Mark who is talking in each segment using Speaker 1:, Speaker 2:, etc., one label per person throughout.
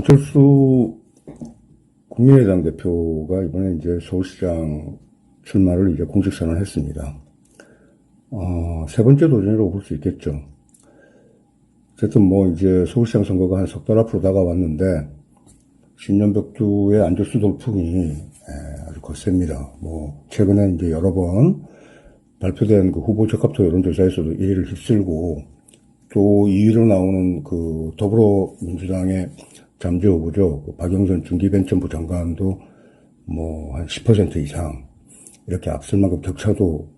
Speaker 1: 안철수 국민의당 대표가 이번에 이제 서울시장 출마를 이제 공식 선언했습니다. 세 번째 도전이라고 볼 수 있겠죠. 어쨌든 뭐 이제 서울시장 선거가 한 석 달 앞으로 다가왔는데 신년벽두의 안철수 돌풍이 아주 거셉니다. 뭐 최근에 이제 여러 번 발표된 그 후보 적합도 여론조사에서도 1위를 휩쓸고 또 2위로 나오는 그 더불어민주당의 잠재 후보죠. 그 박영선 중기벤처부 장관도 뭐 한 10% 이상 이렇게 앞설 만큼 격차도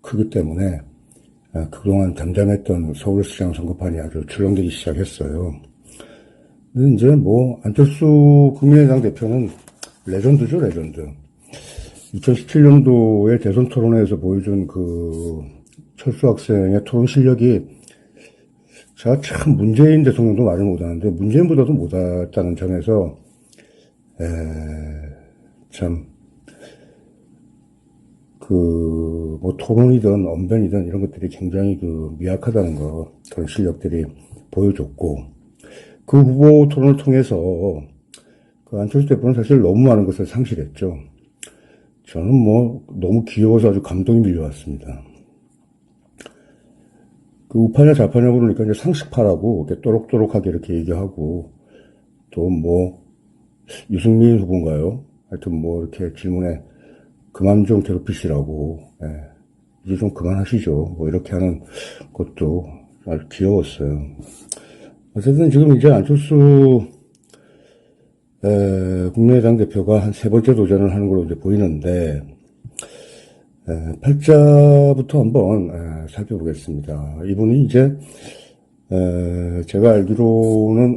Speaker 1: 크기 때문에 그동안 잠잠했던 서울시장 선거판이 아주 출렁대기 시작했어요. 근데 이제 뭐 안철수 국민의당 대표는 레전드죠, 레전드. 2017년도에 대선 토론회에서 보여준 그 철수 학생의 토론 실력이 제가 참 문재인 대통령도 말을 못하는데 문재인보다도 못했다는 점에서 참 그 뭐 토론이든 언변이든 이런 것들이 굉장히 그 미약하다는 거, 그런 실력들이 보여줬고, 그 후보 토론을 통해서 그 안철수 대표는 사실 너무 많은 것을 상실했죠. 저는 뭐 너무 귀여워서 아주 감동이 밀려왔습니다. 그 우파냐 좌파냐 그러니까 이제 상식파라고 이렇게 또록또록하게 이렇게 얘기하고, 또 뭐 유승민 후보인가요? 하여튼 뭐 이렇게 질문에 그만 좀 괴롭히시라고, 이제 좀 그만하시죠. 뭐 이렇게 하는 것도 아주 귀여웠어요. 어쨌든 지금 이제 안철수 국민의당 대표가 한 세 번째 도전을 하는 걸로 이제 보이는데, 팔자부터 한번 살펴보겠습니다. 이분이 이제 제가 알기로는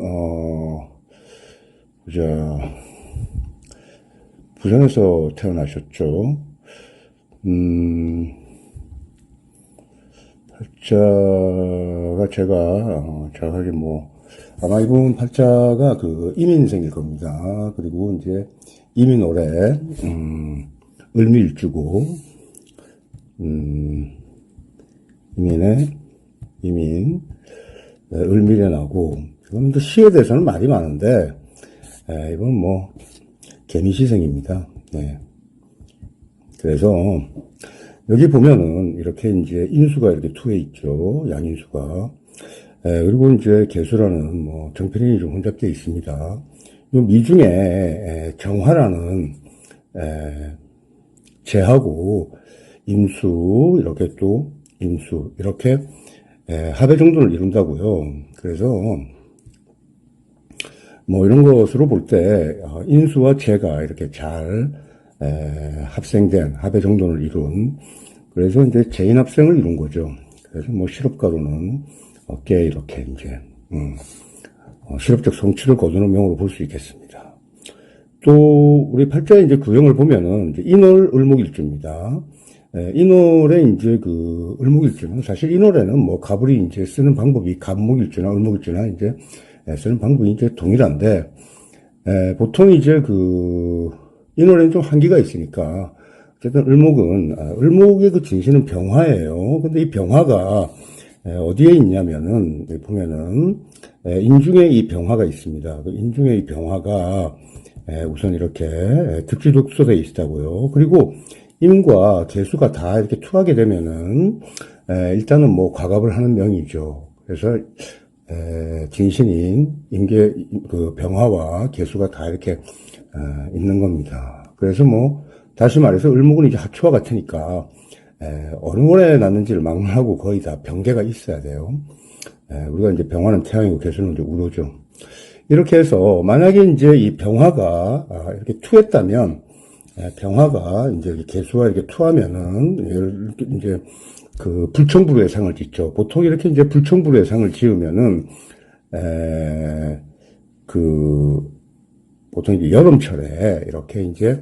Speaker 1: 부산에서 태어나셨죠. 팔자가 제가 정확하게 뭐 아마 이분 팔자가 그 이민생일 겁니다. 그리고 이제 이민올해 을미일주고 이민 을미래 나고, 이건 시에 대해서는 말이 많은데 이건 뭐 개미시생입니다. 네. 그래서 여기 보면은 이렇게 이제 인수가 이렇게 투에 있죠. 양인수가. 그리고 이제 개수라는 뭐 정편이 좀 혼잡되어 있습니다. 이 미중에 정화라는 재하고 임수, 이렇게 또 임수, 이렇게 합의 정도를 이룬다고요. 그래서 뭐 이런 것으로 볼 때 인수와 재가 이렇게 잘 합생된 합의 정도를 이룬, 그래서 이제 재인합생을 이룬 거죠. 그래서 뭐 실업가로는 어깨에 이렇게 이제 실업적 성취를 거두는 명으로 볼 수 있겠습니다. 또 우리 팔자의 이제 구형을 보면은 이제 인월 을목일주입니다. 인월에 이제 그 을목일주는 사실 인월에는 뭐 가불이 이제 쓰는 방법이 갑목일주나 을목일주나 이제 쓰는 방법이 이제 동일한데, 보통 이제 그 인월에는 좀 한계가 있으니까 어쨌든 을목은 을목의 그 진신은 병화예요. 근데 이 병화가 어디에 있냐면은 보면은 인중에 이 병화가 있습니다. 그 인중에 이 병화가 우선 이렇게 득지독소되어 있다고요. 그리고 임과 개수가 다 이렇게 투하게 되면은 일단은 뭐 과갑을 하는 명이죠. 그래서 진신인 임계 그 병화와 개수가 다 이렇게 있는 겁니다. 그래서 뭐 다시 말해서 을목은 이제 하초와 같으니까 어느 월에 났는지를 막론하고 거의 다 병계가 있어야 돼요. 우리가 이제 병화는 태양이고 개수는 이제 우로죠. 이렇게 해서 만약에 이제 이 병화가 이렇게 투했다면, 병화가 이제 개수와 이렇게 투하면은 이제 그 불청부루의 상을 짓죠. 보통 이렇게 이제 불청부루의 상을 지으면은 보통 이제 여름철에 이렇게 이제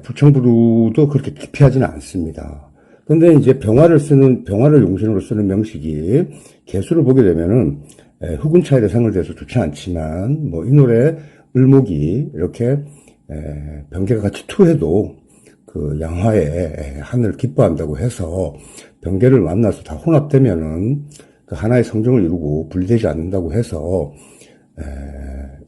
Speaker 1: 불청부루도 그렇게 기피하지는 않습니다. 근데 이제 병화를 용신으로 쓰는 명식이 개수를 보게 되면은 흑운 차일의 상을 대해서 좋지 않지만, 뭐 인월에 을목이 이렇게 병계가 같이 투해도 그 양화의 하늘을 기뻐한다고 해서 병계를 만나서 다 혼합되면은 그 하나의 성정을 이루고 분리되지 않는다고 해서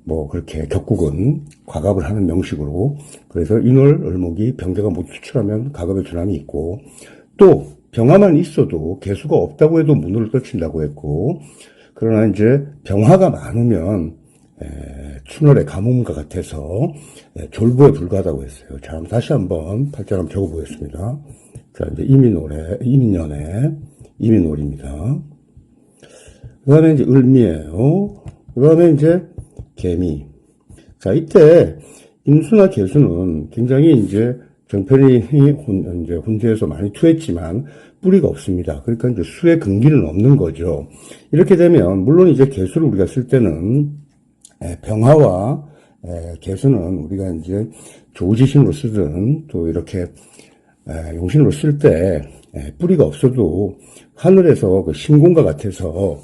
Speaker 1: 뭐 그렇게 격국은 과갑을 하는 명식으로 그래서 인월, 을목이 병대가 모두 수출하면 가갑의 준함이 있고 또 병화만 있어도 개수가 없다고 해도 문호를 떨친다고 했고 그러나 이제 병화가 많으면 춘월의 가뭄과 같아서 졸부에 불과하다고 했어요. 자, 다시 한번 팔자를 한번 적어보겠습니다. 자, 이제 이민년에 이민월입니다. 그 다음에 이제 을미예요. 그 다음에 이제 개미. 자, 이때 임수나 개수는 굉장히 이제 정편이 이제 혼재해서 많이 투했지만 뿌리가 없습니다. 그러니까 이제 수의 근기는 없는 거죠. 이렇게 되면 물론 이제 개수를 우리가 쓸 때는 병화와 개수는 우리가 이제 조지신으로 쓰든 또 이렇게 용신으로 쓸 때 뿌리가 없어도 하늘에서 그 신공과 같아서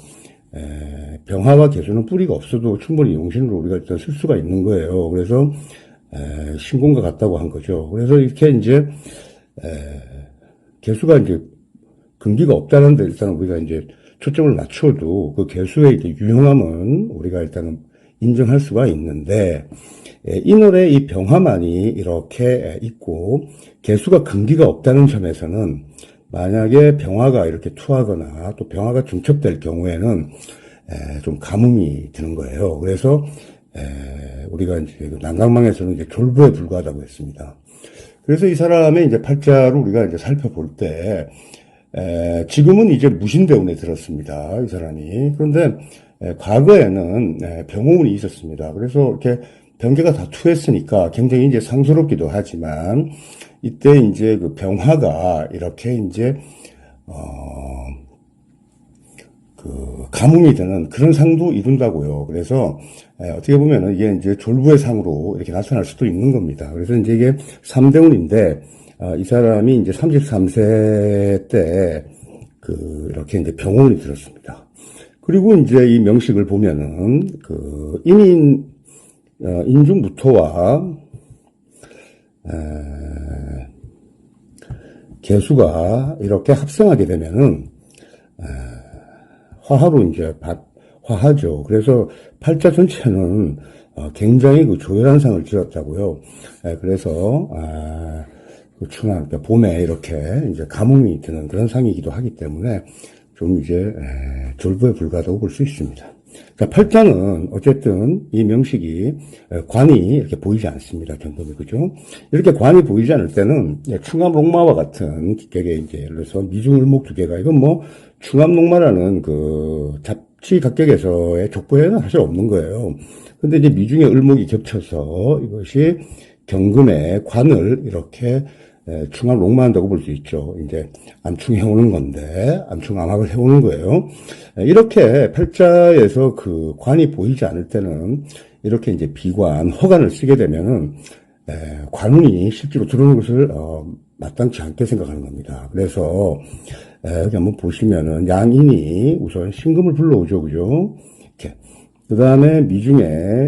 Speaker 1: 병화와 개수는 뿌리가 없어도 충분히 용신으로 우리가 일단 쓸 수가 있는 거예요. 그래서 신공과 같다고 한 거죠. 그래서 이렇게 이제 개수가 이제 근기가 없다는데 일단 우리가 이제 초점을 맞춰도 그 개수의 이제 유용함은 우리가 일단은 인정할 수가 있는데 인월에 이 병화만이 이렇게 있고 개수가 근기가 없다는 점에서는 만약에 병화가 이렇게 투하거나 또 병화가 중첩될 경우에는 좀 가뭄이 드는 거예요. 그래서 우리가 이제 난강망에서는 이제 졸부에 불과하다고 했습니다. 그래서 이 사람의 이제 팔자를 우리가 이제 살펴볼 때 지금은 이제 무신대운에 들었습니다. 이 사람이. 그런데 과거에는 병호운이 있었습니다. 그래서 이렇게 병계가 다 투했으니까 굉장히 이제 상스럽기도 하지만 이때 이제 그 병화가 이렇게 이제 그 가뭄이 되는 그런 상도 이룬다고요. 그래서 어떻게 보면은 이게 이제 졸부의 상으로 이렇게 나타날 수도 있는 겁니다. 그래서 이제 이게 3대운인데 이 사람이 이제 33세 때 그 이렇게 이제 병원이 들었습니다. 그리고 이제 이 명식을 보면은 그 인중부토와 개수가 이렇게 합성하게 되면은 화하로 이제 화하죠. 그래서 팔자 전체는 굉장히 그 조열한 상을 지었다고요. 그래서 그 춘한 그러니까 봄에 이렇게 이제 가뭄이 드는 그런 상이기도 하기 때문에 좀 이제 졸부에 불과하다고 볼 수 있습니다. 자, 팔자는 어쨌든 이 명식이 관이 이렇게 보이지 않습니다. 전범이 그죠? 이렇게 관이 보이지 않을 때는 충암록마와 같은 기격의 이제 예를 들어서 미중을목 두 개가 이건 뭐 충암록마라는 그 잡지각격에서의 족보에는 사실 없는 거예요. 근데 이제 미중의 을목이 겹쳐서 이것이 경금의 관을 이렇게 충암록마한다고 볼 수 있죠. 이제 암충해오는 건데 암충암합을 해오는 거예요. 이렇게 팔자에서 그 관이 보이지 않을 때는 이렇게 이제 비관, 허관을 쓰게 되면은 관운이 실제로 들어오는 것을 마땅치 않게 생각하는 겁니다. 그래서 여기 한번 보시면은 양인이 우선 신금을 불러오죠, 그죠? 이렇게 그 다음에 미중에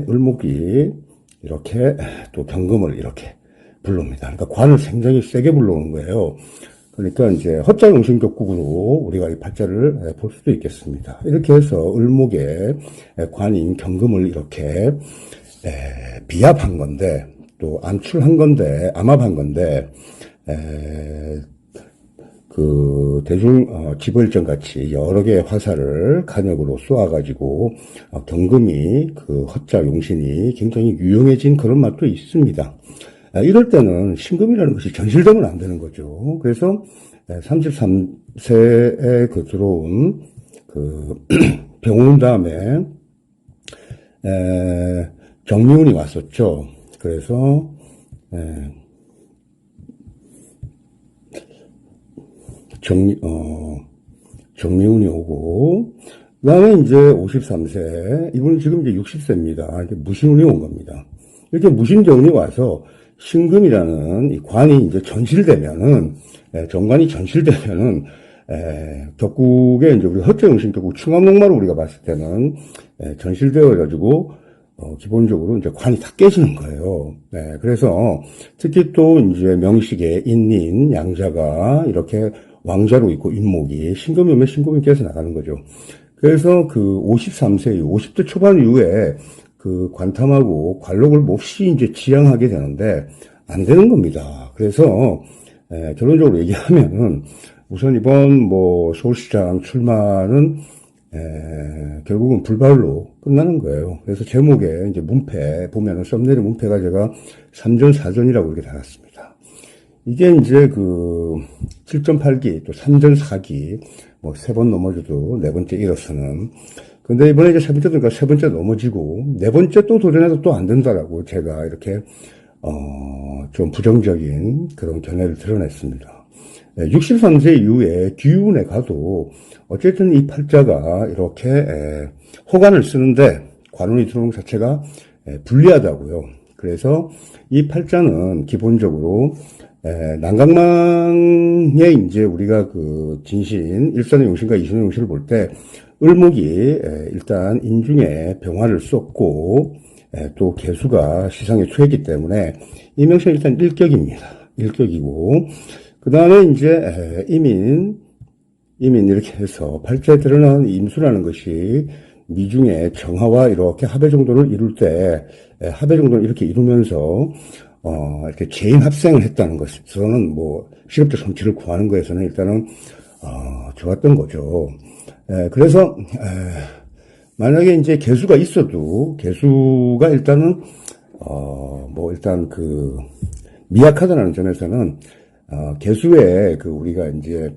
Speaker 1: 을목이 이렇게 또 경금을 이렇게 불러옵니다. 그러니까 관을 굉장히 세게 불러오는 거예요. 그러니까 이제 헛자용신격국으로 우리가 이 팔자를 볼 수도 있겠습니다. 이렇게 해서 을목의 관인 경금을 이렇게 비합한 건데 또 암출한 건데 암합한 건데 그 대중 지벌전 같이 여러 개의 화살을 간역으로 쏘아가지고 경금이 그 헛자 용신이 굉장히 유용해진 그런 맛도 있습니다. 이럴 때는 신금이라는 것이 전실되면 안 되는 거죠. 그래서 33세에 그 들어온 그 병운 다음에 정미운이 왔었죠. 그래서 정미운이 오고 그다음에 이제 53세 이분은 지금 이제 60세입니다. 이제 무신운이 온 겁니다. 이렇게 무신대운이 와서 신금이라는 이 관이 이제 전실되면은, 정관이 전실되면은, 격국에 이제 우리 헛자용신 격국 충암록마로 우리가 봤을 때는, 전실되어가지고, 기본적으로 이제 관이 다 깨지는 거예요. 그래서 특히 또 이제 명식의 인인, 양자가 이렇게 왕자로 있고 인목이 신금이 오면 신금이 깨서 나가는 거죠. 그래서 그 53세, 50대 초반 이후에 그 관탐하고 관록을 몹시 이제 지향하게 되는데 안 되는 겁니다. 그래서 결론적으로 얘기하면은 우선 이번 뭐 서울시장 출마는 결국은 불발로 끝나는 거예요. 그래서 제목에 이제 문패 보면은 썸네일 문패가 제가 3전 4전이라고 이렇게 달았습니다. 이게 이제 그 7.8기 또 3전 4기 뭐 3번 넘어져도 4번째 일어서는, 근데 이번에 이제 3번째 그러니까 3번째 넘어지고 4번째 또 도전해도 또 안 된다라고 제가 이렇게 좀 부정적인 그런 견해를 드러냈습니다. 63세 이후에 기운에 가도 어쨌든 이 팔자가 이렇게 호간을 쓰는데 관운이 들어오는 것 자체가 불리하다고요. 그래서 이 팔자는 기본적으로 난강망에 이제 우리가 그 진신, 일산의 용신과 이신의 용신을 볼 때 을목이 일단 인중에 병화를 썼고 또 개수가 시상에 초했기 때문에 이 명칭은 일단 일격입니다. 일격이고, 그 다음에 이제 이민 이렇게 해서 팔자에 드러나는 임수라는 것이 미중의 정화와 이렇게 합의 정도를 이룰 때 합의 정도를 이렇게 이루면서 이렇게 재인 합생을 했다는 것에서는 뭐 실업적 성취를 구하는 것에서는 일단은 좋았던 거죠. 그래서 만약에 이제 개수가 있어도 개수가 일단은 뭐 일단 그 미약하다는 점에서는 개수에 그 우리가 이제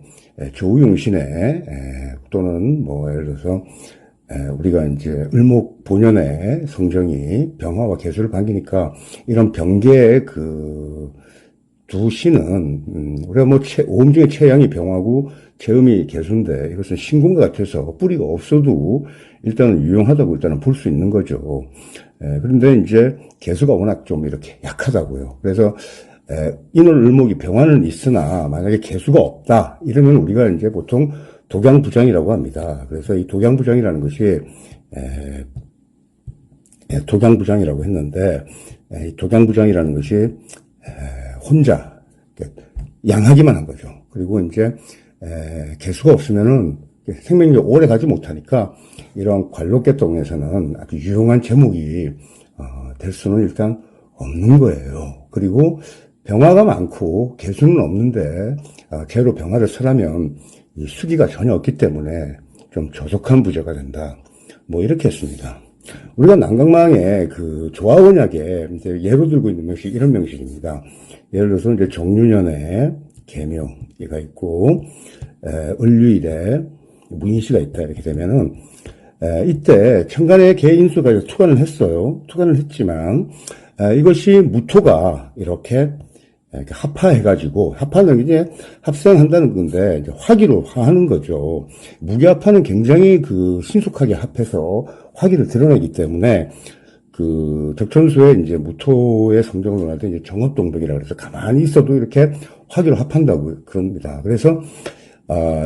Speaker 1: 조우용신에 또는 뭐 예를 들어서 우리가 이제 을목 본연의 성정이 병화와 개수를 반기니까 이런 병계의 그 두 신은 우리가 뭐 오음 중에 최양이 병화고 최음이 개수인데 이것은 신궁과 같아서 뿌리가 없어도 일단은 유용하다고 일단은 볼 수 있는 거죠. 그런데 이제 개수가 워낙 좀 이렇게 약하다고요. 그래서 인월 을목이 병화는 있으나 만약에 개수가 없다 이러면 우리가 이제 보통 독양부장이라고 합니다. 그래서 이 독양부장이라는 것이 독양부장이라고 했는데 이 독양부장이라는 것이 혼자 양하기만 한 거죠. 그리고 이제 개수가 없으면은 생명력이 오래 가지 못하니까 이런 관록계통에서는 아주 유용한 제목이 될 수는 일단 없는 거예요. 그리고 병화가 많고 개수는 없는데 개로 병화를 설하면 이 수기가 전혀 없기 때문에 좀 조속한 부재가 된다. 뭐 이렇게 했습니다. 우리가 난강망의 그 조화원약에 이제 예로 들고 있는 명식 이런 명식입니다. 예를 들어서 이제 정유년에 계묘가 있고 을유일에 무인시가 있다 이렇게 되면은 이때 천간의 개인수가 투관을 했어요. 투관을 했지만 이것이 무토가 이렇게 합화해가지고, 합화는 이제 합생한다는 건데, 이제 화기로 화하는 거죠. 무기합화는 굉장히 그 신속하게 합해서 화기를 드러내기 때문에, 그 적천수에 이제 무토의 성정을 논할 때 이제 정업동백이라고 해서 가만히 있어도 이렇게 화기로 합한다고 그럽니다. 그래서,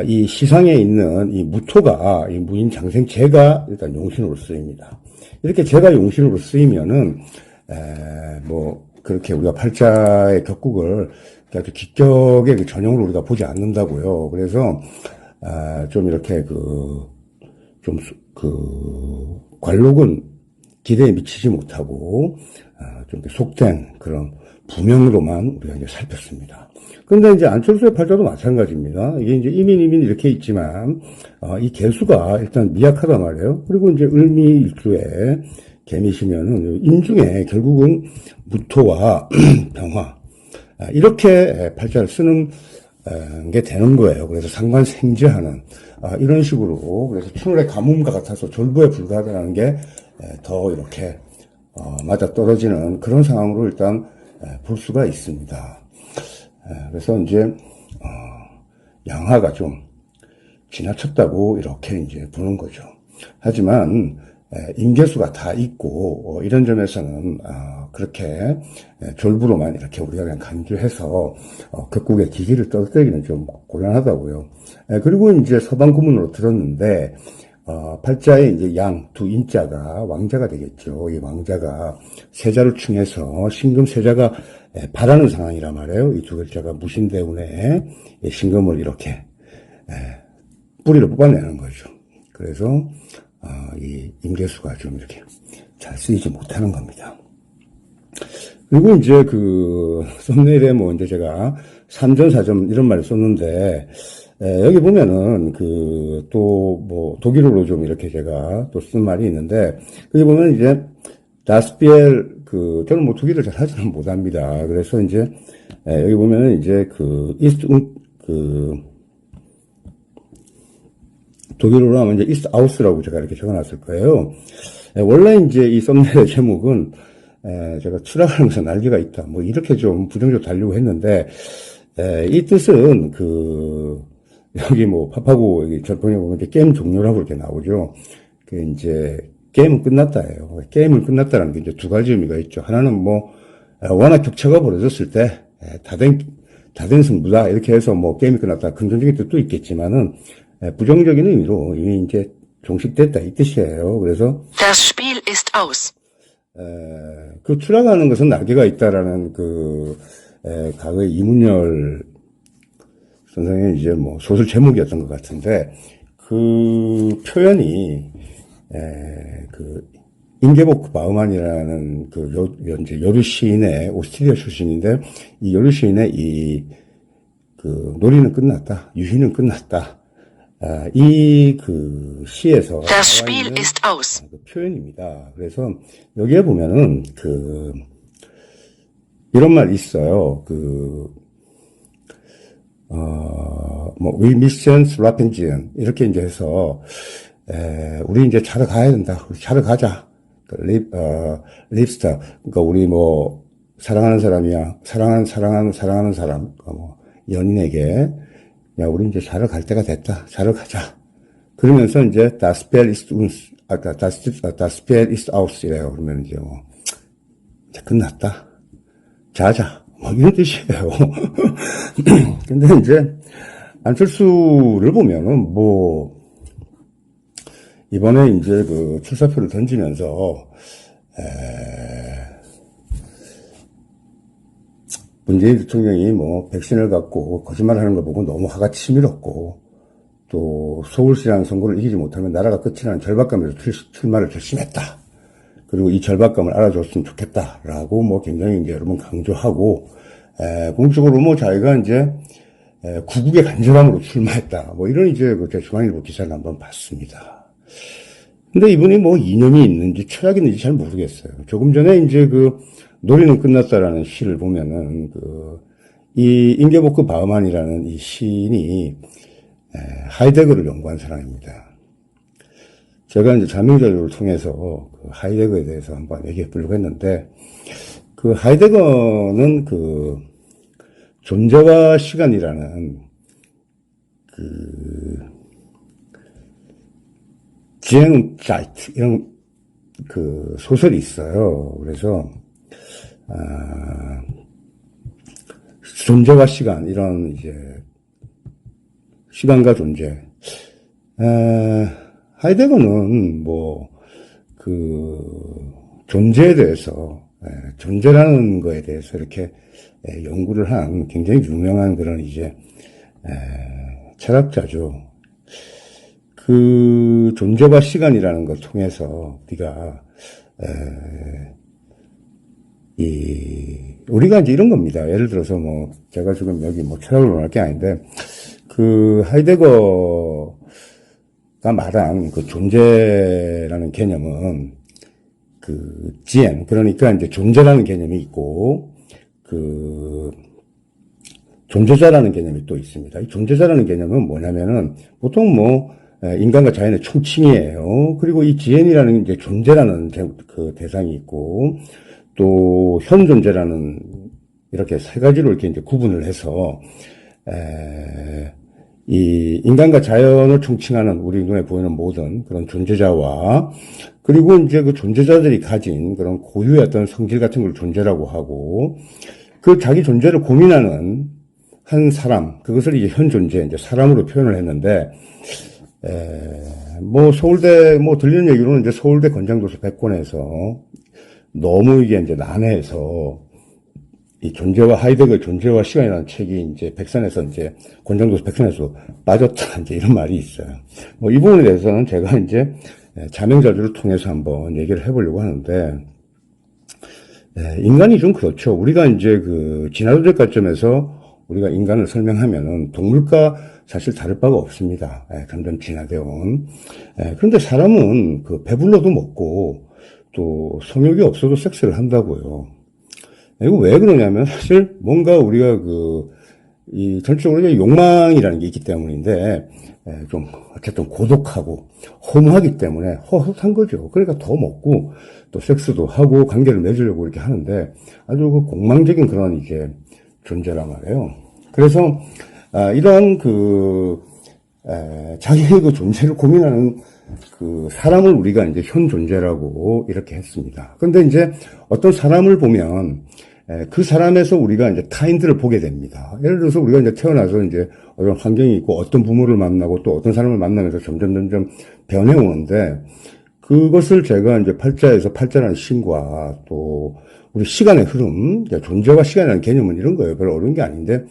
Speaker 1: 이 시상에 있는 이 무토가, 이 무인 장생재가 일단 용신으로 쓰입니다. 이렇게 재가 용신으로 쓰이면은, 뭐, 그렇게 우리가 팔자의 격국을 아주 기격의 그 전형으로 우리가 보지 않는다고요. 그래서, 좀 이렇게 관록은 기대에 미치지 못하고, 좀 속된 그런 부명으로만 우리가 이제 살폈습니다. 근데 이제 안철수의 팔자도 마찬가지입니다. 이게 이제 이민 이렇게 있지만, 이 개수가 일단 미약하단 말이에요. 그리고 이제 을미일주에 개미시면은 인중에 결국은 무토와 병화 이렇게 팔자를 쓰는 게 되는 거예요. 그래서 상관생재하는 이런 식으로, 그래서春의 가뭄과 같아서 졸부에 불과하다는 게 더 이렇게 맞아 떨어지는 그런 상황으로 일단 볼 수가 있습니다. 그래서 이제 양화가 좀 지나쳤다고 이렇게 이제 보는 거죠. 하지만 임계수가 다 있고 이런 점에서는 그렇게 졸부로만 이렇게 우리가 그냥 간주해서 격국의 기기를 떨어뜨리기는 좀 곤란하다고요. 그리고 이제 서방구문으로 들었는데 팔자에 이제 양 두 인자가 왕자가 되겠죠. 이 왕자가 세자를 충해서 신금 세자가 바라는 상황이란 말이에요. 이 두 글자가 무신대운에 신금을 이렇게 뿌리를 뽑아내는 거죠. 그래서 이 임계수가 좀 이렇게 잘 쓰이지 못하는 겁니다. 그리고 이제 그 썸네일에 뭐 이제 제가 3점, 4점 이런 말을 썼는데, 여기 보면은 그 또 뭐 독일어로 좀 이렇게 제가 또 쓴 말이 있는데, 거기 보면 이제 다스피엘 그 저는 뭐 독일어 잘 하지는 못합니다. 그래서 이제 여기 보면은 이제 그 이스트 그 독일어로 하면 이제 이스트 아우스라고 제가 이렇게 적어놨을 거예요. 원래 이제 이 썸네일의 제목은 제가 추락하면서 날개가 있다. 뭐 이렇게 좀 부정적으로 달려고 했는데 이 뜻은 그 여기 뭐 팝하고 여기 절번에 보면 이제 게임 종료라고 이렇게 나오죠. 그 이제 게임은 끝났다예요. 게임은 끝났다라는 게 이제 두 가지 의미가 있죠. 하나는 뭐 워낙 격차가 벌어졌을 때 다된 승부다 이렇게 해서 뭐 게임이 끝났다 긍정적인 뜻도 있겠지만은 부정적인 의미로 이미 이제 종식됐다 이 뜻이에요. 그래서
Speaker 2: Das Spiel ist aus.
Speaker 1: 그 추락하는 것은 날개가 있다라는 그 과거의 이문열 선생의 이제 뭐 소설 제목이었던 것 같은데 그 표현이 그 인게보크 바우만이라는 그 이제 여류 시인의 오스트리아 출신인데 이 여류 시인의 이 그 놀이는 끝났다, 유희는 끝났다. 이 그 시에서
Speaker 2: Das Spiel ist aus.
Speaker 1: 그 표현입니다. 그래서 여기에 보면은 그 이런 말 있어요. 그 뭐 we missions Rapengian 이렇게 이제 해서 우리 이제 자러 가야 된다. 우리 자러 가자. 립스타. 그러니까 우리 뭐 사랑하는 사람이야. 사랑하는 사람. 그러니까 뭐 연인에게 야, 우리 이제 자러 갈 때가 됐다. 자러 가자. 그러면서 이제 das Spiel ist uns, das Spiel ist aus 이래요. 그러면 이제 뭐 이제 끝났다. 자자. 뭐 이런 뜻이에요. 근데 이제 안철수를 보면은 뭐 이번에 이제 그 출사표를 던지면서 문재인 대통령이 뭐 백신을 갖고 거짓말하는 걸 보고 너무 화가 치밀었고 또 서울시장 선거를 이기지 못하면 나라가 끝이라는 절박감에서 출마를 결심했다. 그리고 이 절박감을 알아줬으면 좋겠다라고 뭐 굉장히 이제 여러분 강조하고 공식적으로 뭐 자기가 이제 구국의 간절함으로 출마했다. 뭐 이런 이제 그 중앙일보 기사를 한번 봤습니다. 근데 이분이 뭐 이념이 있는지 철학이 있는지 잘 모르겠어요. 조금 전에 이제 그 놀이는 끝났다라는 시를 보면은 이 인게보크 바우만이라는 이 시인이 하이데거를 연구한 사람입니다. 제가 이제 자명자료를 통해서 그 하이데거에 대해서 한번 얘기해 보려고 했는데 그 하이데거는 그 존재와 시간이라는 그 지행자이트 이런 그 소설이 있어요. 그래서 존재와 시간 이런 이제 시간과 존재. 하이데거는 뭐 그 존재에 대해서 존재라는 거에 대해서 이렇게 연구를 한 굉장히 유명한 그런 이제 철학자죠. 그 존재와 시간이라는 걸 통해서 우리가 우리가 이제 이런 겁니다. 예를 들어서 뭐 제가 지금 여기 뭐 철학을 말할 게 아닌데 그 하이데거가 말한 그 존재라는 개념은 그 지엔 그러니까 이제 존재라는 개념이 있고 그 존재자라는 개념이 또 있습니다. 이 존재자라는 개념은 뭐냐면은 보통 뭐 인간과 자연의 총칭이에요. 그리고 이 지엔이라는 이제 존재라는 그 대상이 있고 또 현존재라는 이렇게 세 가지로 이렇게 이제 구분을 해서 이 인간과 자연을 총칭하는 우리 눈에 보이는 모든 그런 존재자와 그리고 이제 그 존재자들이 가진 그런 고유의 어떤 성질 같은 걸 존재라고 하고 그 자기 존재를 고민하는 한 사람 그것을 이제 현존재 이제 사람으로 표현을 했는데 뭐 서울대 뭐 들리는 얘기로는 이제 서울대 권장도서 100권에서 너무 이게 이제 난해해서 이 존재와 하이데거의 존재와 시간이라는 책이 이제 백선에서 이제 권장도서 백선에서 빠졌다 이제 이런 말이 있어요. 뭐 이 부분에 대해서는 제가 이제 자명자주를 통해서 한번 얘기를 해보려고 하는데, 인간이 좀 그렇죠. 우리가 이제 그 진화론적 관점에서 우리가 인간을 설명하면은 동물과 사실 다를 바가 없습니다. 점점 진화되어 온. 그런데 사람은 그 배불러도 먹고 또 성욕이 없어도 섹스를 한다고요. 이거 왜 그러냐면 사실 뭔가 우리가 이 전적으로 욕망이라는 게 있기 때문인데, 좀 어쨌든 고독하고 허무하기 때문에 허헛한 거죠. 그러니까 더 먹고 또 섹스도 하고 관계를 맺으려고 이렇게 하는데 아주 그 공망적인 그런 이제 존재란 말이에요. 그래서 이런 자기의 그 존재를 고민하는 그 사람을 우리가 이제 현 존재라고 이렇게 했습니다. 그런데 이제 어떤 사람을 보면 그 사람에서 우리가 이제 타인들을 보게 됩니다. 예를 들어서 우리가 이제 태어나서 이제 어떤 환경이 있고 어떤 부모를 만나고 또 어떤 사람을 만나면서 점점 변해오는데, 그것을 제가 이제 팔자라는 신과 또 우리 시간의 흐름, 존재와 시간이라는 개념은 이런 거예요. 별로 어려운 게 아닌데,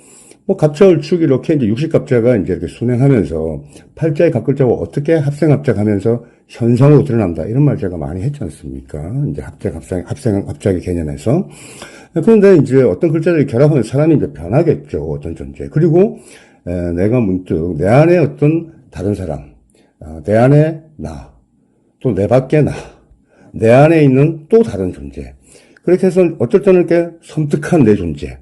Speaker 1: 뭐 갑자을축 이렇게 이제 60갑자가 이제 이렇게 순행하면서 팔자의 각 글자가 어떻게 합생합작하면서 현상으로 드러난다, 이런 말 제가 많이 했지 않습니까? 이제 합작의 개념에서. 그런데 이제 어떤 글자들이 결합하면 사람이 이제 변하겠죠. 어떤 존재. 그리고 내가 문득 내 안에 어떤 다른 사람, 내 안에 나, 또 내 밖에 나, 내 안에 있는 또 다른 존재. 그렇게 해서 어떨 때는 이렇게 섬뜩한 내 존재.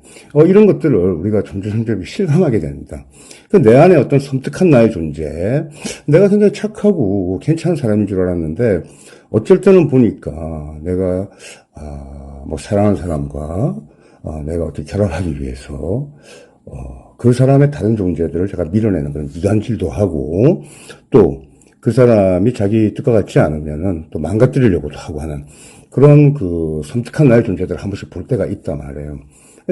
Speaker 1: 이런 것들을 우리가 점점 실감하게 됩니다. 내 안에 어떤 섬뜩한 나의 존재. 내가 굉장히 착하고 괜찮은 사람인 줄 알았는데, 어쩔 때는 보니까 내가, 뭐 사랑하는 사람과, 내가 어떻게 결합하기 위해서, 그 사람의 다른 존재들을 제가 밀어내는 그런 이간질도 하고, 또 그 사람이 자기 뜻과 같지 않으면은 또 망가뜨리려고도 하고 하는 그런 그 섬뜩한 나의 존재들을 한 번씩 볼 때가 있단 말이에요.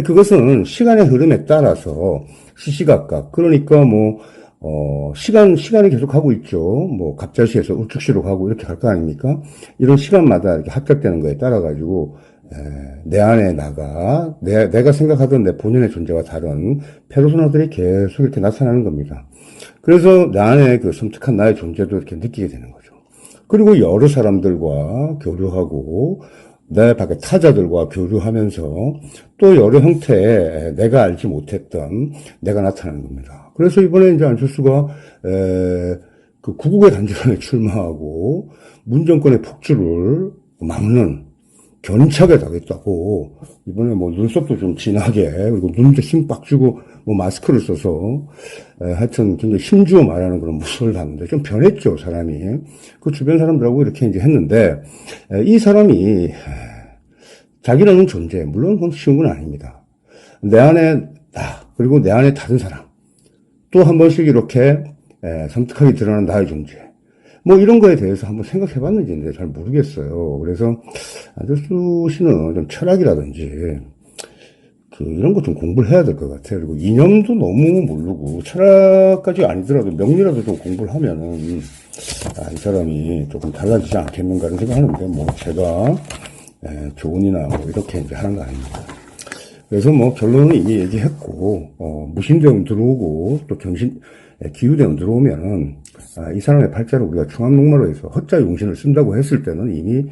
Speaker 1: 그것은 시간의 흐름에 따라서 시시각각, 그러니까 뭐, 시간이 계속 가고 있죠. 뭐, 갑자시에서 울축시로 가고 이렇게 갈 거 아닙니까? 이런 시간마다 이렇게 합작되는 거에 따라가지고, 내 안에 나가, 내가 생각하던 내 본연의 존재와 다른 페르소나들이 계속 이렇게 나타나는 겁니다. 그래서 내 안에 그 섬뜩한 나의 존재도 이렇게 느끼게 되는 거죠. 그리고 여러 사람들과 교류하고, 내 밖에 타자들과 교류하면서 또 여러 형태의 내가 알지 못했던 내가 나타나는 겁니다. 그래서 이번에 이제 안철수가, 그 구국의 단지론에 출마하고 문정권의 폭주를 막는 견인차게 당했다고, 이번에 뭐 눈썹도 좀 진하게, 그리고 눈도 힘 빡 주고, 뭐 마스크를 써서, 하여튼 굉장히 힘주어 말하는 그런 모습을 봤는데, 좀 변했죠, 사람이. 그 주변 사람들하고 이렇게 이제 했는데, 이 사람이, 자기라는 존재, 물론 그건 쉬운 건 아닙니다. 내 안에 나, 그리고 내 안에 다른 사람, 또 한 번씩 이렇게, 섬뜩하게 드러나는 나의 존재. 뭐 이런 거에 대해서 한번 생각해 봤는지 잘 모르겠어요. 그래서 안철수 씨는 좀 철학이라든지 이런 거 좀 공부를 해야 될 것 같아요. 그리고 이념도 너무 모르고 철학까지 아니더라도 명리라도 좀 공부를 하면은 이 사람이 조금 달라지지 않겠는가 이런 생각하는데, 뭐 제가 조언이나 뭐 이렇게 이제 하는 거 아닙니다. 그래서 뭐 결론은 이미 얘기했고, 무신대원 들어오고 또 기후대원 들어오면은 이 사람의 팔자를 우리가 충암록마로 해서 헛자용신을 쓴다고 했을 때는 이미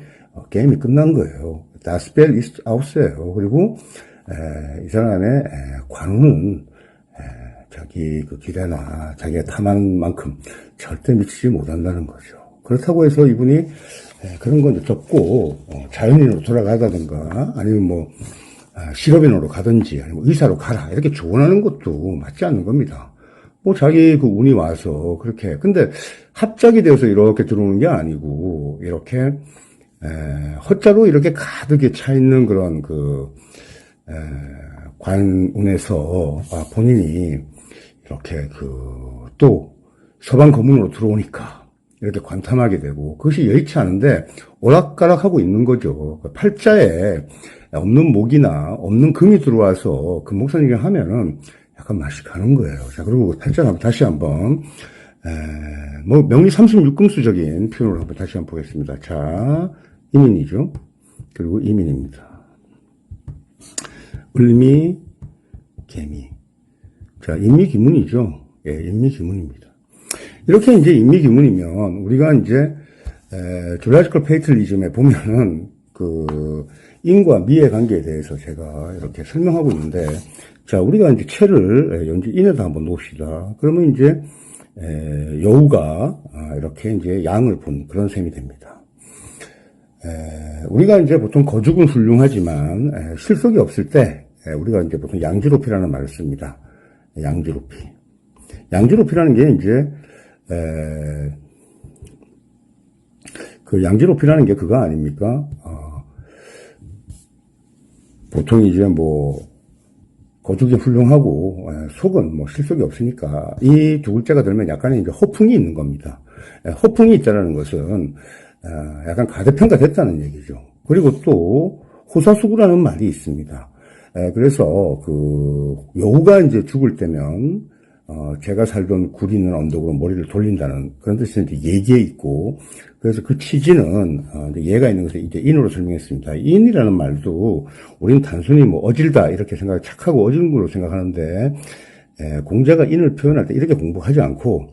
Speaker 1: 게임이 끝난 거예요. Das Spiel ist aus예요. 그리고 이 사람의 관운은 자기 그 기대나 자기가 탐하는 만큼 절대 미치지 못한다는 거죠. 그렇다고 해서 이분이 그런 건 접고 자연인으로 돌아가다든가 아니면 뭐 실업인으로 가든지 아니면 의사로 가라 이렇게 조언하는 것도 맞지 않는 겁니다. 뭐 자기 그 운이 와서 그렇게, 근데 합작이 되어서 이렇게 들어오는 게 아니고 이렇게 헛자로 이렇게 가득히 차 있는 그런 관운에서 본인이 이렇게 또 서방 거문으로 들어오니까 이렇게 관탐하게 되고, 그것이 여의치 않은데 오락가락하고 있는 거죠. 팔자에 없는 목이나 없는 금이 들어와서 그 목사님이 하면은 약간 맛이 가는 거예요. 자, 그리고 팔자를 다시 한번, 뭐, 명리 36금수적인 표현으로 한번 다시 한번 보겠습니다. 자, 이민이죠. 그리고 이민입니다. 을미, 개미. 자, 인미기문이죠. 예, 인미기문입니다. 이렇게 이제 인미기문이면 우리가 이제, 줄라지컬 페이틀리즘에 보면은 인과 미의 관계에 대해서 제가 이렇게 설명하고 있는데, 자, 우리가 이제 채를 연주 인에다 한번 놓읍시다. 그러면 이제 여우가 이렇게 이제 양을 본 그런 셈이 됩니다. 우리가 이제 보통 거죽은 훌륭하지만 실속이 없을 때 우리가 이제 보통 양지로피라는 말을 씁니다. 양지로피. 양지로피라는 게 이제 그 양지로피라는 게 그거 아닙니까? 보통 이제 뭐 거죽이 훌륭하고 속은 뭐 실속이 없으니까 이 두 글자가 들면 약간의 이제 허풍이 있는 겁니다. 허풍이 있다라는 것은 약간 가대평가됐다는 얘기죠. 그리고 또 호사수구라는 말이 있습니다. 그래서 그 여우가 이제 죽을 때면 제가 살던 구리는 언덕으로 머리를 돌린다는 그런 뜻이 이제 예기에 있고, 그래서 그 취지는 이제 예가 있는 것을 이제 인으로 설명했습니다. 인이라는 말도 우리는 단순히 뭐 어질다 이렇게 착하고 어지른 걸로 생각하는데, 공자가 인을 표현할 때 이렇게 공부하지 않고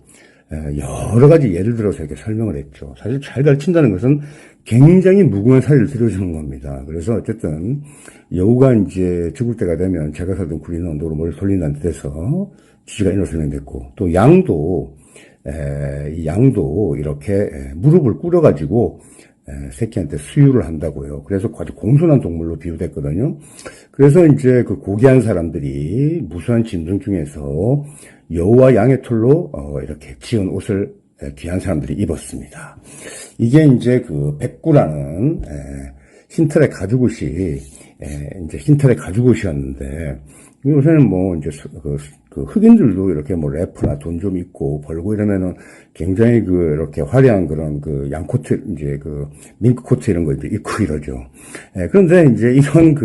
Speaker 1: 여러 가지 예를 들어서 이렇게 설명을 했죠. 사실 잘 가르친다는 것은 굉장히 무궁한 사례를 들어주는 겁니다. 그래서 어쨌든 여우가 이제 죽을 때가 되면 제가 살던 구리는 언덕으로 머리를 돌린다는 뜻에서 취지가 인으로 설명됐고, 또 양도 이 양도 이렇게 무릎을 꿇어가지고 새끼한테 수유를 한다고요. 그래서 아주 공손한 동물로 비유됐거든요. 그래서 이제 그 고귀한 사람들이 무수한 짐승 중에서 여우와 양의 털로 이렇게 지은 옷을 귀한 사람들이 입었습니다. 이게 이제 그 백구라는 흰털의 가죽옷이 이제 흰털의 가죽옷이었는데, 요새는 뭐 이제 그 흑인들도 이렇게 뭐 래프나 돈 좀 있고 벌고 이러면은 굉장히 이렇게 화려한 그런 양코트, 이제 밍크 코트 이런 거 이제 입고 이러죠. 그런데 이제 이런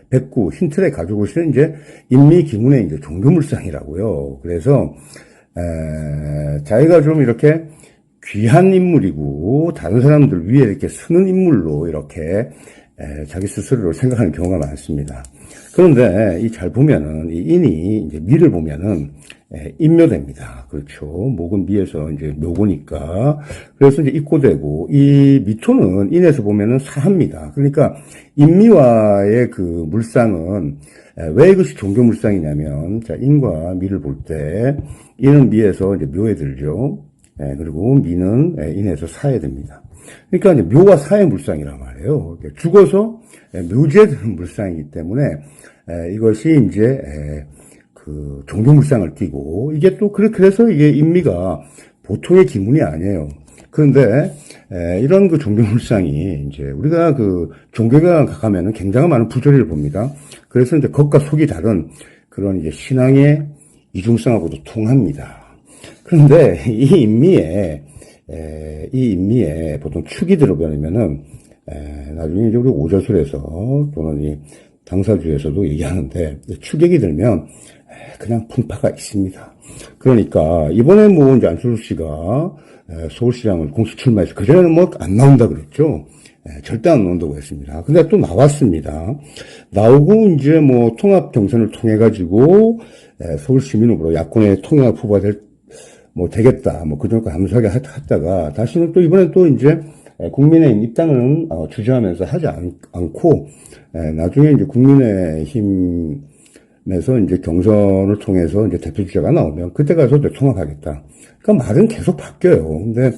Speaker 1: 백구, 흰틀의 가죽옷은 이제 인미 기문의 이제 종교물상이라고요. 그래서, 자기가 좀 이렇게 귀한 인물이고 다른 사람들 위에 이렇게 서는 인물로 이렇게 자기 스스로를 생각하는 경우가 많습니다. 그런데 잘 보면은 이 인이 이제 미를 보면은 인묘됩니다. 그렇죠. 목은 미에서 이제 묘고니까. 그래서 이제 입고되고, 이 미토는 인에서 보면은 사합니다. 그러니까 인미와의 물상은 왜 이것이 종교물상이냐면, 자, 인과 미를 볼 때 인은 미에서 이제 묘에 들죠. 그리고 미는 인에서 사에 됩니다. 그러니까 이제 묘와 사의 물상이란 말이에요. 죽어서 묘지에 드는 물상이기 때문에 이것이 이제 종교물상을 띠고, 이게 또 그래서 이게 인미가 보통의 기문이 아니에요. 그런데 이런 종교물상이 이제 우리가 종교가 가면은 굉장히 많은 부조리를 봅니다. 그래서 이제 겉과 속이 다른 그런 이제 신앙의 이중성하고도 통합니다. 그런데 이 인미에 보통 축이 들어버리면은 나중에 이제 우리 오저술에서 또는 이 당사주에서도 얘기하는데, 추격이 들면 그냥 풍파가 있습니다. 그러니까 이번에 뭐 이제 안철수 씨가 서울시장을 공식 출마해서, 그전에는 뭐 안 나온다 그랬죠. 절대 안 나온다고 했습니다. 근데 또 나왔습니다. 나오고 이제 뭐 통합 경선을 통해 가지고 서울시민 후보로 야권의 통합 후보가 되겠다, 뭐 그전까지 감사하게 했다가 다시는 또 이번에 또 이제 국민의힘 입당은 주저하면서 하지 않고, 나중에 이제 국민의힘에서 이제 경선을 통해서 이제 대표 주자가 나오면 그때 가서 통합하겠다. 그러니까 말은 계속 바뀌어요. 근데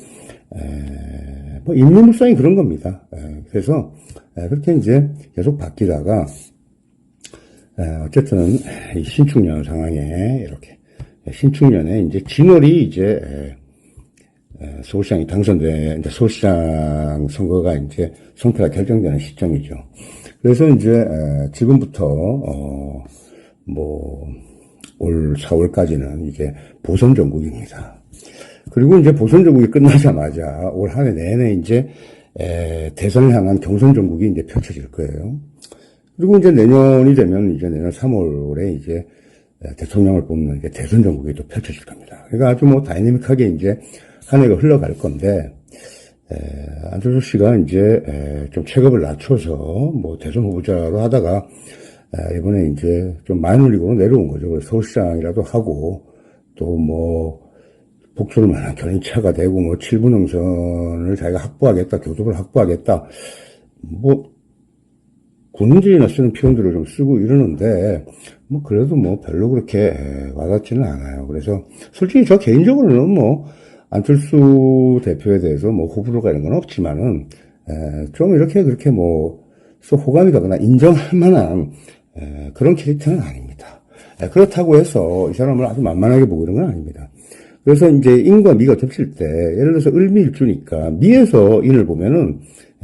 Speaker 1: 뭐 인민물상이 그런 겁니다. 그래서 그렇게 이제 계속 바뀌다가 어쨌든 이 신축년 상황에 이렇게 신축년에 이제 진월이 이제 서울시장이 이제 서울시장 선거가 이제 성패가 결정되는 시점이죠. 그래서 이제 지금부터 올 4월까지는 이제 보선 전국입니다. 그리고 이제 보선 전국이 끝나자마자 올 한 해 내내 이제 대선을 향한 경선 전국이 이제 펼쳐질 거예요. 그리고 이제 내년이 되면 이제 내년 3월에 이제 대통령을 뽑는 이제 대선 전국이 또 펼쳐질 겁니다. 그러니까 아주 뭐 다이내믹하게 이제 한 해가 흘러갈 건데, 안철수 씨가 이제 좀 체급을 낮춰서 뭐 대선 후보자로 하다가 이번에 이제 좀 마이너리그로 내려온 거죠. 그래서 서울시장이라도 하고, 또 뭐 복수를 만한 견인차가 되고, 뭐, 7분응선을 자기가 확보하겠다, 교섭을 확보하겠다, 뭐, 군인들이나 쓰는 표현들을 좀 쓰고 이러는데, 뭐, 그래도 뭐, 별로 그렇게 와닿지는 않아요. 그래서, 솔직히 저 개인적으로는 뭐, 안철수 대표에 대해서 뭐, 호불호가 이런 건 없지만은, 좀 이렇게 그렇게 뭐, 쏙 호감이 가거나 인정할 만한, 그런 캐릭터는 아닙니다. 그렇다고 해서 이 사람을 아주 만만하게 보고 이런 건 아닙니다. 그래서 이제 인과 미가 겹칠 때, 예를 들어서 을미일주니까, 미에서 인을 보면은,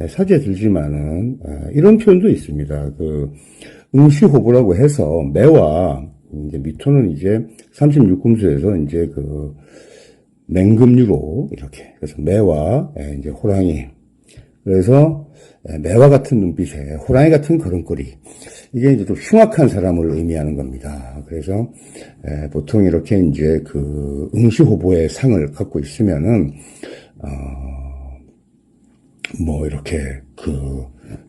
Speaker 1: 사지에 들지만은, 이런 표현도 있습니다. 응시호보라고 해서, 매와, 이제 미토는 이제 36금수에서 이제 맹금류로, 이렇게. 그래서 매와, 이제 호랑이. 그래서, 매와 같은 눈빛에, 호랑이 같은 걸음걸이. 이게 이제 좀 흉악한 사람을 의미하는 겁니다. 그래서, 보통 이렇게 이제 응시호보의 상을 갖고 있으면은, 뭐, 이렇게,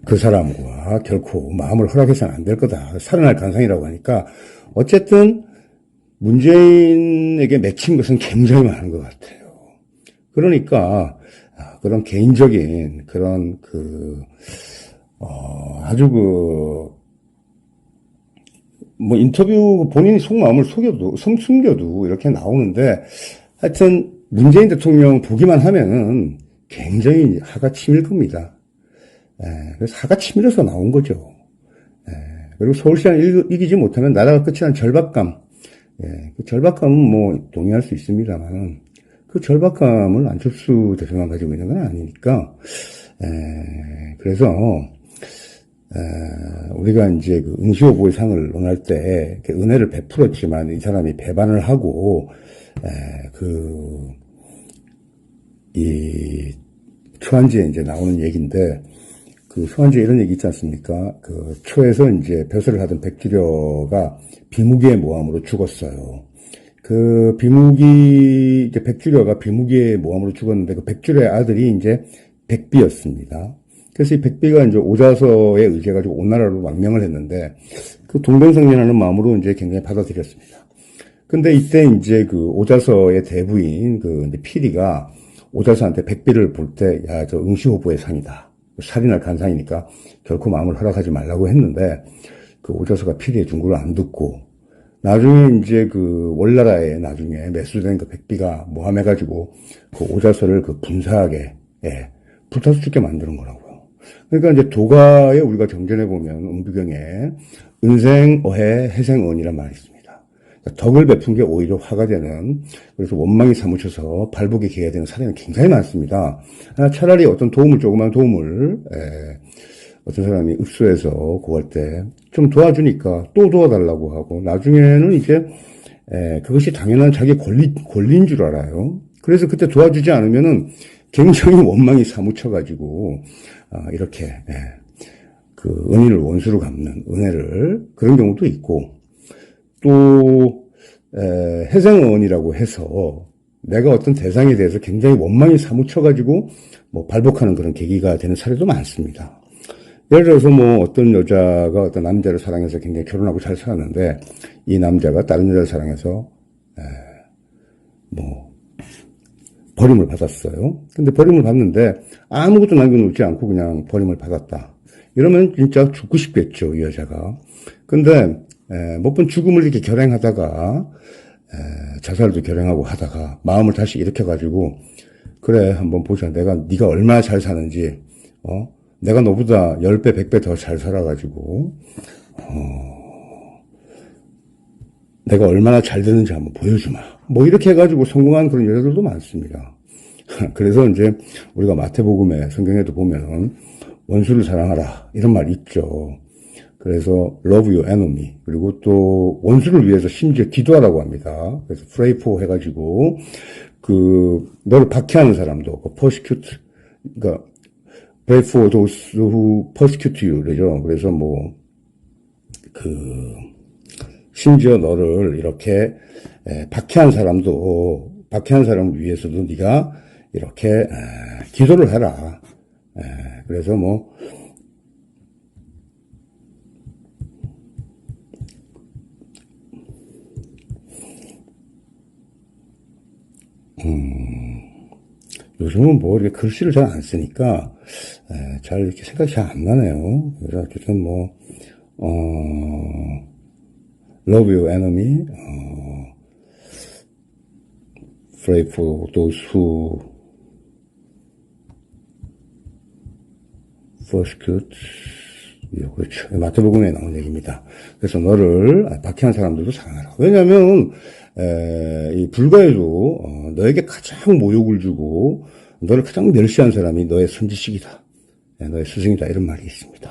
Speaker 1: 그 사람과 결코 마음을 허락해서는 안 될 거다. 살아날 가능성이라고 하니까, 어쨌든, 문재인에게 맺힌 것은 굉장히 많은 것 같아요. 그러니까, 그런 개인적인, 그런, 아주 뭐 인터뷰 본인이 속마음을 숨겨도 이렇게 나오는데, 하여튼, 문재인 대통령 보기만 하면은 굉장히 하가 치밀 겁니다. 그래서 하가 치밀어서 나온 거죠. 그리고 서울시장 이기지 못하면 나라가 끝이라는 절박감. 그 절박감은 뭐 동의할 수 있습니다만은 그 절박감을 안철수 대표만 가지고 있는 건 아니니까. 그래서 우리가 이제 응시호보의 상을 논할 때 은혜를 베풀었지만 이 사람이 배반을 하고 이 초안지에 이제 나오는 얘기인데, 초안지에 이런 얘기 있지 않습니까? 초에서 이제 벼슬을 하던 백주려가 비무기의 모함으로 죽었어요. 이제 백주려가 비무기의 모함으로 죽었는데, 백주려의 아들이 이제 백비였습니다. 그래서 이 백비가 이제 오자서에 의지해가지고 오나라로 망명을 했는데, 동병상련하는 마음으로 이제 굉장히 받아들였습니다. 근데 이때 이제 오자서의 대부인 이제 피리가 오자서한테 백비를 볼 때, 야, 저 응시호보의 상이다. 살인할 간상이니까 결코 마음을 허락하지 말라고 했는데, 오자서가 피리의 중구를 안 듣고, 나중에 이제 월나라에 나중에 매수된 백비가 모함해가지고, 오자서를 분사하게, 불타서 죽게 만드는 거라고요. 그러니까 이제 도가에 우리가 정전해보면, 음부경에 은생어해, 해생언이란 말이 있습니다. 덕을 베푼 게 오히려 화가 되는, 그래서 원망이 사무쳐서 발복이 기회가 되는 사례는 굉장히 많습니다. 차라리 어떤 조그만 도움을, 어떤 사람이 읍소해서 구할 때 좀 도와주니까 또 도와달라고 하고, 나중에는 이제, 그것이 당연한 자기 권리인 줄 알아요. 그래서 그때 도와주지 않으면은 굉장히 원망이 사무쳐가지고, 이렇게, 은희를 원수로 갚는 은혜를, 그런 경우도 있고, 또 해생언이라고 해서 내가 어떤 대상에 대해서 굉장히 원망이 사무쳐가지고 뭐 발복하는 그런 계기가 되는 사례도 많습니다. 예를 들어서 뭐 어떤 여자가 어떤 남자를 사랑해서 굉장히 결혼하고 잘 살았는데 이 남자가 다른 여자를 사랑해서 뭐 버림을 받았어요. 근데 버림을 받는데 아무것도 남겨놓지 않고 그냥 버림을 받았다. 이러면 진짜 죽고 싶겠죠, 이 여자가. 근데 못 본 죽음을 이렇게 결행하다가 자살도 결행하고 하다가 마음을 다시 일으켜가지고, 그래 한번 보자. 네가 얼마나 잘 사는지, 내가 너보다 10배 100배 더 잘 살아가지고 내가 얼마나 잘 되는지 한번 보여주마. 뭐 이렇게 해가지고 성공한 그런 여자들도 많습니다. 그래서 이제 우리가 마태복음에, 성경에도 보면 원수를 사랑하라 이런 말 있죠. 그래서 love your enemy, 그리고 또 원수를 위해서 심지어 기도하라고 합니다. 그래서 pray for 해가지고 너를 박해하는 사람도 persecute, 그러니까 pray for those who persecute you 그러죠. 그래서 뭐 심지어 너를 이렇게 박해한 사람을 위해서도 네가 이렇게 기도를 해라. 그래서 뭐 요즘은 뭐 이렇게 글씨를 잘 안 쓰니까 잘 이렇게 생각이 잘 안 나네요. 그래서 어쨌든 뭐 love your enemy, pray for those who persecute you. 그렇죠. 마태복음에 나온 얘기입니다. 그래서 너를 박해한 사람들도 사랑하라. 왜냐하면 이 불가에도 너에게 가장 모욕을 주고 너를 가장 멸시한 사람이 너의 선지식이다, 너의 스승이다, 이런 말이 있습니다.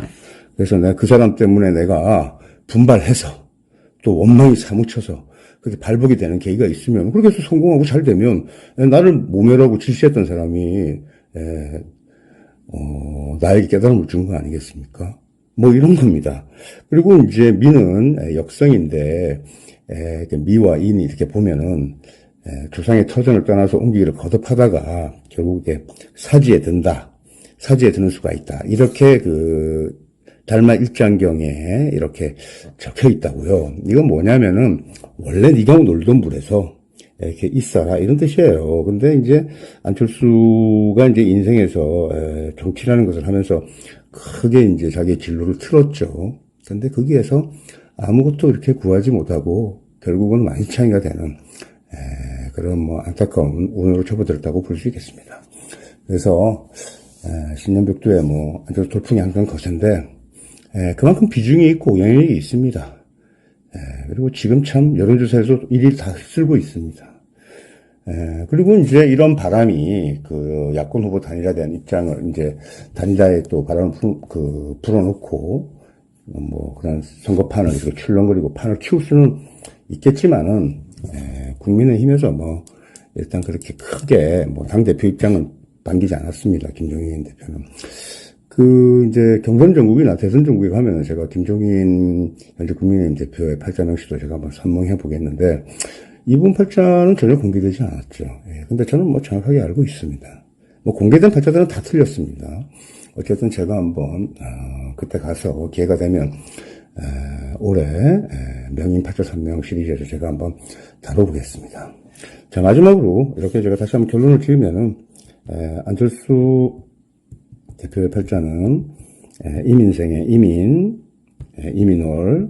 Speaker 1: 그래서 내가 그 사람 때문에 내가 분발해서 또 원망이 사무쳐서 그렇게 발복이 되는 계기가 있으면, 그렇게 해서 성공하고 잘 되면 나를 모멸하고 질시했던 사람이 나에게 깨달음을 준 거 아니겠습니까? 뭐 이런 겁니다. 그리고 이제 미는 역성인데 미와 인이 이렇게 보면은 조상의 터전을 떠나서 옮기기를 거듭하다가 결국 이게 사지에 든다, 사지에 드는 수가 있다, 이렇게 그 달마 1장경에 이렇게 적혀 있다고요. 이건 뭐냐면은 원래 네가 놀던 물에서 이렇게 있어라, 이런 뜻이에요. 근데 이제 안철수가 이제 인생에서 정치라는 것을 하면서 크게 이제 자기의 진로를 틀었죠. 근데 거기에서 아무것도 이렇게 구하지 못하고 결국은 만신창이가 되는 그런 뭐 안타까운 운으로 접어들었다고 볼 수 있겠습니다. 그래서 신년벽두에 뭐 안철수 돌풍이 항상 거센데 그만큼 비중이 있고 영향력이 있습니다. 그리고 지금 참 여론조사에서 일일 다 휩쓸고 있습니다. 그리고 이제 이런 바람이 그 야권 후보 단일화에 대한 입장을 이제 단일화에 또 바람을 불어넣고 뭐 그런 선거판을 이렇게 출렁거리고 판을 키울 수는 있겠지만은 국민의힘에서 뭐 일단 그렇게 크게 뭐 당대표 입장은 반기지 않았습니다. 김종인 대표는. 그 이제 경선 전국이나 대선 전국에 가면은 제가 김종인 현재 국민의힘 대표의 팔자 명시도 제가 한번 선몽해 보겠는데, 이분 팔자는 전혀 공개되지 않았죠. 근데 저는 뭐 정확하게 알고 있습니다. 뭐 공개된 팔자들은 다 틀렸습니다. 어쨌든 제가 한번 그때 가서 기회가 되면 올해 명인 팔자 선명 시리즈에서 제가 한번 다뤄보겠습니다. 자, 마지막으로 이렇게 제가 다시 한번 결론을 지으면은 안철수 대표의 팔자는 이민생의 이민, 이민월,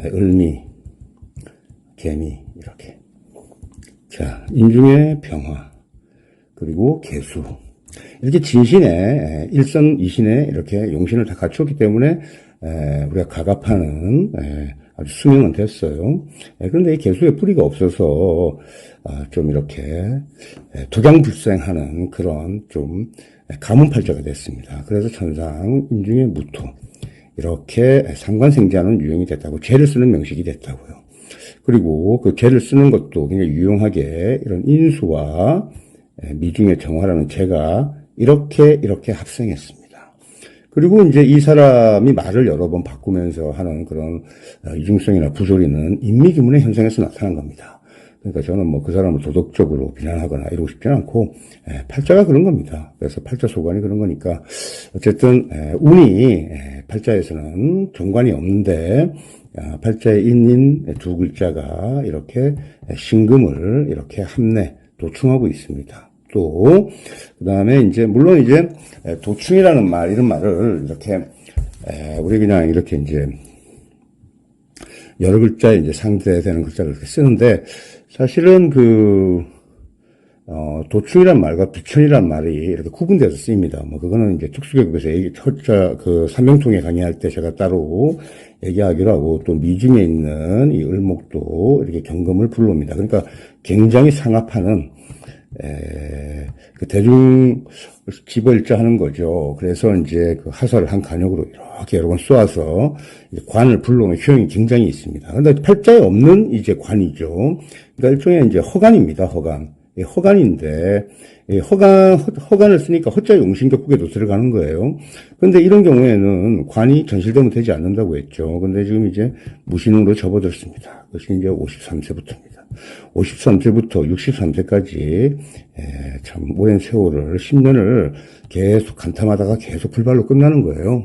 Speaker 1: 을미, 개미, 이렇게. 자, 인중의 병화, 그리고 개수. 이렇게 진신에, 일선 이신에 이렇게 용신을 다 갖추었기 때문에, 우리가 가갑하는, 아주 수명은 됐어요. 그런데 이 개수에 뿌리가 없어서, 좀 이렇게, 독양불생하는 그런 좀, 가문팔자가 됐습니다. 그래서 천상, 인중의 무토. 이렇게 상관생자는 유형이 됐다고, 죄를 쓰는 명식이 됐다고요. 그리고 그 죄를 쓰는 것도 굉장히 유용하게 이런 인수와 미중의 정화라는 죄가 이렇게 합생했습니다. 그리고 이제 이 사람이 말을 여러 번 바꾸면서 하는 그런 이중성이나 부조리는 인미기문의 현상에서 나타난 겁니다. 그러니까 저는 뭐 그 사람을 도덕적으로 비난하거나 이러고 싶지는 않고 팔자가 그런 겁니다. 그래서 팔자 소관이 그런 거니까 어쨌든 운이 팔자에서는 정관이 없는데 팔자에 있는 두 글자가 이렇게 신금을 이렇게 합내 도충하고 있습니다. 또 그다음에 이제 물론 이제 도충이라는 말, 이런 말을 이렇게 우리 그냥 이렇게 이제 여러 글자에 이제 상대되는 글자를 이렇게 쓰는데, 사실은 도충이란 말과 부천이란 말이 이렇게 구분돼서 쓰입니다. 뭐, 그거는 이제 특수교육에서 삼명통에 강의할 때 제가 따로 얘기하기로 하고, 또 미중에 있는 이 을목도 이렇게 경금을 불러옵니다. 그러니까 굉장히 상합하는, 대중 집어일자 하는 거죠. 그래서 이제 그 하사를 한 간역으로 이렇게 여러 번 쏘아서 관을 불러오는 효용이 굉장히 있습니다. 근데 팔자에 없는 이제 관이죠. 그러니까 일종의 이제 허간입니다. 허간. 허간인데, 허간을 쓰니까 허자 용신격국에도 들어가는 거예요. 근데 이런 경우에는 관이 전실되면 되지 않는다고 했죠. 근데 지금 이제 무신으로 접어들었습니다. 그것이 이제 53세부터입니다. 53세부터 63세까지, 참, 오랜 세월을, 10년을 계속 간탐하다가 계속 불발로 끝나는 거예요.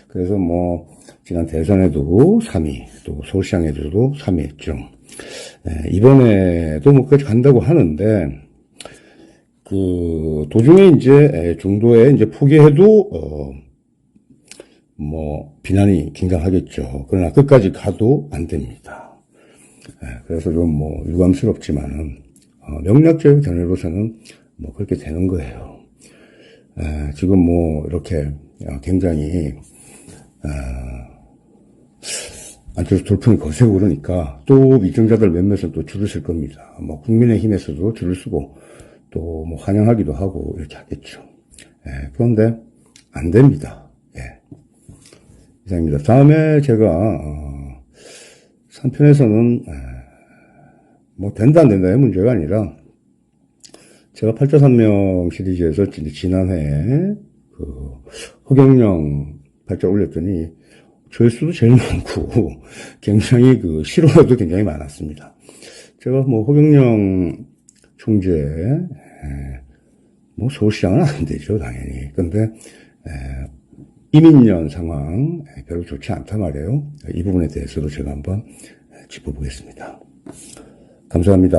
Speaker 1: 그래서 뭐, 지난 대선에도 3위, 또 서울시장에서도 3위 했죠. 이번에도 뭐 끝까지 간다고 하는데, 도중에 이제 중도에 이제 포기해도, 비난이 굉장하겠죠. 그러나 끝까지 가도 안 됩니다. 그래서 좀 유감스럽지만은, 명략적인 견해로서는 그렇게 되는 거예요. 지금 이렇게 굉장히, 안철수 돌풍이 거세고 그러니까 또 위정자들 몇몇은 또 줄을 쓸 겁니다. 국민의힘에서도 줄을 쓰고 또 환영하기도 하고 이렇게 하겠죠. 그런데 안 됩니다. 이상입니다. 다음에 제가 3편에서는 된다 안 된다의 문제가 아니라 제가 8.3명 시리즈에서 지난해 허경영 발자 올렸더니 조회수도 제일 많고 굉장히 실효도 굉장히 많았습니다. 제가 허경영 총재 서울시장은 안 되죠 당연히. 근데 이민년 상황 별로 좋지 않단 말이에요. 이 부분에 대해서도 제가 한번 짚어보겠습니다. 감사합니다.